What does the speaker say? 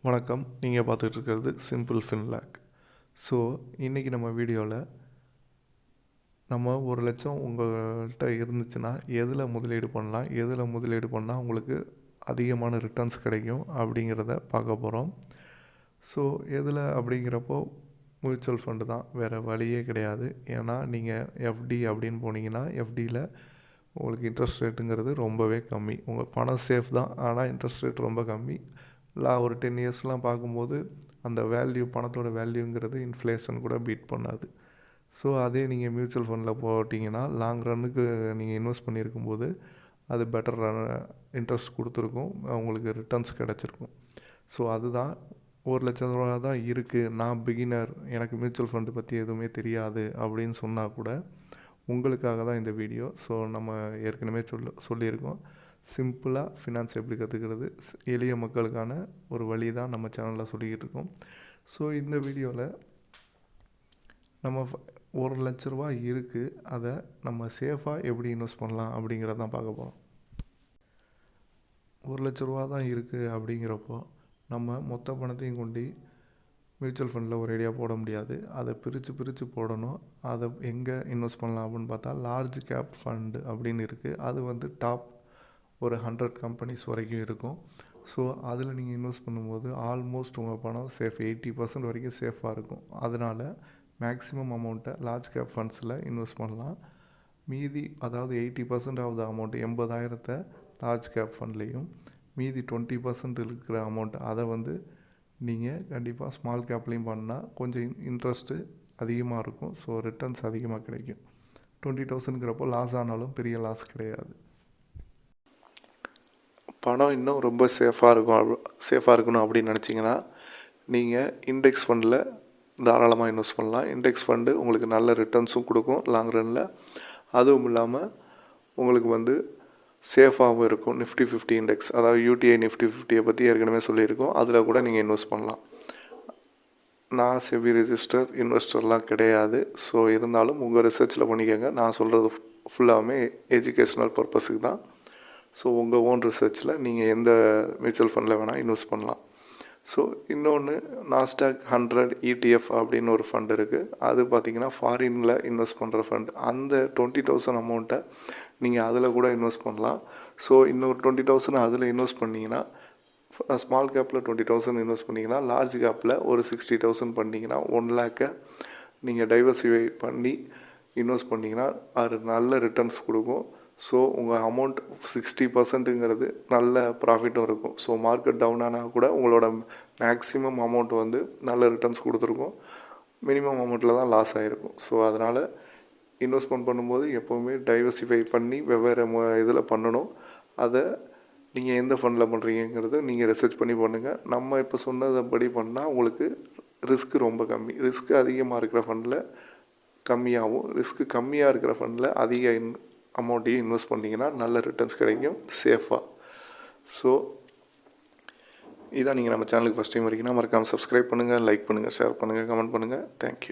வணக்கம். நீங்கள் பார்த்துட்டு இருக்கிறது சிம்பிள் ஃபின்லாக். ஸோ இன்றைக்கி நம்ம வீடியோவில் நம்ம 1,00,000 உங்கள்கிட்ட இருந்துச்சுன்னா எதில் முதலீடு பண்ணலாம், எதில் முதலீடு பண்ணால் உங்களுக்கு அதிகமான ரிட்டர்ன்ஸ் கிடைக்கும் அப்படிங்கிறத பார்க்க போகிறோம். ஸோ எதில் அப்படிங்கிறப்போ மியூச்சுவல் ஃபண்டு தான், வேறு வழியே கிடையாது. ஏன்னா நீங்கள் எஃப்டி அப்படின்னு போனீங்கன்னா எஃப்டியில் உங்களுக்கு இன்ட்ரெஸ்ட் ரேட்டுங்கிறது ரொம்பவே கம்மி. உங்கள் பணம் சேஃப் தான், ஆனால் இன்ட்ரெஸ்ட் ரேட் ரொம்ப கம்மி. ஒரு 10 இயர்ஸ்லாம் பார்க்கும்போது அந்த வேல்யூ, பணத்தோட வேல்யூங்கிறது இன்ஃப்ளேஷன் கூட பீட் பண்ணாது. ஸோ அதே நீங்கள் மியூச்சுவல் ஃபண்டில் போட்டிங்கன்னா லாங் ரன்னுக்கு நீங்கள் இன்வெஸ்ட் பண்ணியிருக்கும்போது அது பெட்டர் இன்ட்ரெஸ்ட் கொடுத்துருக்கும், உங்களுக்கு ரிட்டர்ன்ஸ் கிடச்சிருக்கும். ஸோ அதுதான் 1,00,000 ரூபா தான் இருக்குது, நான் பிகினர், எனக்கு மியூச்சுவல் ஃபண்டு பற்றி எதுவுமே தெரியாது அப்படின்னு சொன்னால் கூட உங்களுக்காக தான் இந்த வீடியோ. ஸோ நம்ம ஏற்கனவே சொல்லியிருக்கோம், சிம்பிளாக ஃபினான்ஸ் எப்படி கற்றுக்கிறது, எளிய மக்களுக்கான ஒரு வழி தான் நம்ம சேனலில் சொல்லிக்கிட்டு இருக்கோம். ஸோ இந்த வீடியோவில் நம்ம 1,00,000 ரூபா இருக்குது, அதை நம்ம சேஃபாக எப்படி இன்வெஸ்ட் பண்ணலாம் அப்படிங்கிறத தான் பார்க்க போகிறோம். 1,00,000 ரூபா தான் இருக்குது அப்படிங்கிறப்போ நம்ம மொத்த பணத்தையும் கொண்டு மியூச்சுவல் ஃபண்டில் ஒரு ஐடியா போட முடியாது. அதை பிரித்து போடணும். அதை எங்கே இன்வெஸ்ட் பண்ணலாம் அப்படின்னு பார்த்தா லார்ஜ் கேப் ஃபண்டு அப்படின்னு இருக்குது. அது டாப் ஒரு 100 கம்பெனிஸ் வரைக்கும் இருக்கும். ஸோ அதில் நீங்கள் இன்வெஸ்ட் பண்ணும்போது ஆல்மோஸ்ட் உங்கள் பணம் சேஃப், 80% வரைக்கும் சேஃபாக இருக்கும். அதனால் மேக்ஸிமம் அமௌண்ட்டை லார்ஜ் கேப் ஃபண்ட்ஸில் இன்வெஸ்ட் பண்ணலாம். மீதி அதாவது 80% of the amount 80,000 large cap ஃபண்ட்லேயும், மீதி 20% இருக்கிற அமௌண்ட் அதை நீங்கள் கண்டிப்பாக ஸ்மால் கேப்லேயும் பண்ணால் கொஞ்சம் இன்ட்ரெஸ்ட்டு அதிகமாக இருக்கும். ஸோ ரிட்டர்ன்ஸ் அதிகமாக கிடைக்கும். 20,000ங்கிறப்போ லாஸ் ஆனாலும் பெரிய லாஸ் கிடையாது. பணம் இன்னும் ரொம்ப சேஃபாக இருக்கணும் அப்படின்னு நினச்சிங்கன்னா நீங்கள் இண்டெக்ஸ் ஃபண்டில் தாராளமாக இன்வெஸ்ட் பண்ணலாம். இண்டெக்ஸ் ஃபண்டு உங்களுக்கு நல்ல ரிட்டர்ன்ஸும் கொடுக்கும் லாங் ரனில். அதுவும் இல்லாமல் உங்களுக்கு சேஃபாகவும் இருக்கும். நிஃப்டி 50 இண்டெக்ஸ், அதாவது யூடிஐ நிஃப்டி 50 பற்றி ஏற்கனவே சொல்லியிருக்கோம். அதில் கூட நீங்கள் இன்வெஸ்ட் பண்ணலாம். நான் செபி ரெஜிஸ்டர் இன்வெஸ்டர்லாம் கிடையாது. ஸோ இருந்தாலும் உங்கள் ரிசர்ச்சில் பண்ணிக்கோங்க. நான் சொல்கிறது ஃபுல்லாகவே எஜுகேஷ்னல் பர்பஸுக்கு தான். ஸோ உங்கள் ஓன் ரிசர்ச்சில் நீங்கள் எந்த மியூச்சுவல் ஃபண்டில் வேணால் இன்வெஸ்ட் பண்ணலாம். ஸோ இன்னொன்று நாஸ்டாக் 100 ETF அப்படின்னு ஒரு ஃபண்ட் இருக்குது. அது பார்த்திங்கன்னா ஃபாரினில் இன்வெஸ்ட் பண்ணுற ஃபண்ட். அந்த 20,000 அமௌண்ட்டை நீங்கள் அதில் கூட இன்வெஸ்ட் பண்ணலாம். ஸோ இன்னொரு 20,000 அதில் இன்வெஸ்ட் பண்ணிங்கன்னா, ஸ்மால் கேப்பில் 20,000 இன்வெஸ்ட் பண்ணிங்கன்னா, லார்ஜ் கேப்பில் ஒரு 60,000 பண்ணிங்கன்னா 1,00,000 நீங்கள் டைவர்சிஃபை பண்ணி இன்வெஸ்ட் பண்ணிங்கன்னா அது நல்ல ரிட்டர்ன்ஸ் கொடுக்கும். ஸோ உங்கள் அமௌண்ட் 60%ங்கிறது நல்ல ப்ராஃபிட்டும் இருக்கும். ஸோ மார்க்கெட் டவுன் ஆனால் கூட உங்களோட மேக்ஸிமம் அமௌண்ட் நல்ல ரிட்டர்ன்ஸ் கொடுத்துருக்கும். மினிமம் அமௌண்ட்டில் தான் லாஸ் ஆகிருக்கும். ஸோ அதனால் இன்வெஸ்ட்மெண்ட் பண்ணும்போது எப்போவுமே டைவர்சிஃபை பண்ணி வெவ்வேறு இதில் பண்ணணும். அதை நீங்கள் எந்த ஃபண்டில் பண்ணுறீங்கிறத நீங்கள் ரிசர்ச் பண்ணி பண்ணுங்கள். நம்ம இப்போ சொன்னதைப்படி பண்ணால் உங்களுக்கு ரிஸ்க் ரொம்ப கம்மி. ரிஸ்க் அதிகமாக இருக்கிற ஃபண்டில் கம்மியாகவும், ரிஸ்க் கம்மியாக இருக்கிற ஃபண்டில் அதிக அமௌண்ட்டையும் இன்வெஸ்ட் பண்ணிங்கன்னா நல்ல ரிட்டர்ன்ஸ் கிடைக்கும் சேஃபாக. ஸோ இதான் நீங்கள் நம்ம சேனலுக்கு ஃபஸ்ட் டைம் வரைக்கும்னா மறக்காமல் சப்ஸ்கிரைப் பண்ணுங்கள், லைக் பண்ணுங்கள், ஷேர் பண்ணுங்கள், கமெண்ட் பண்ணுங்கள். தேங்க்யூ.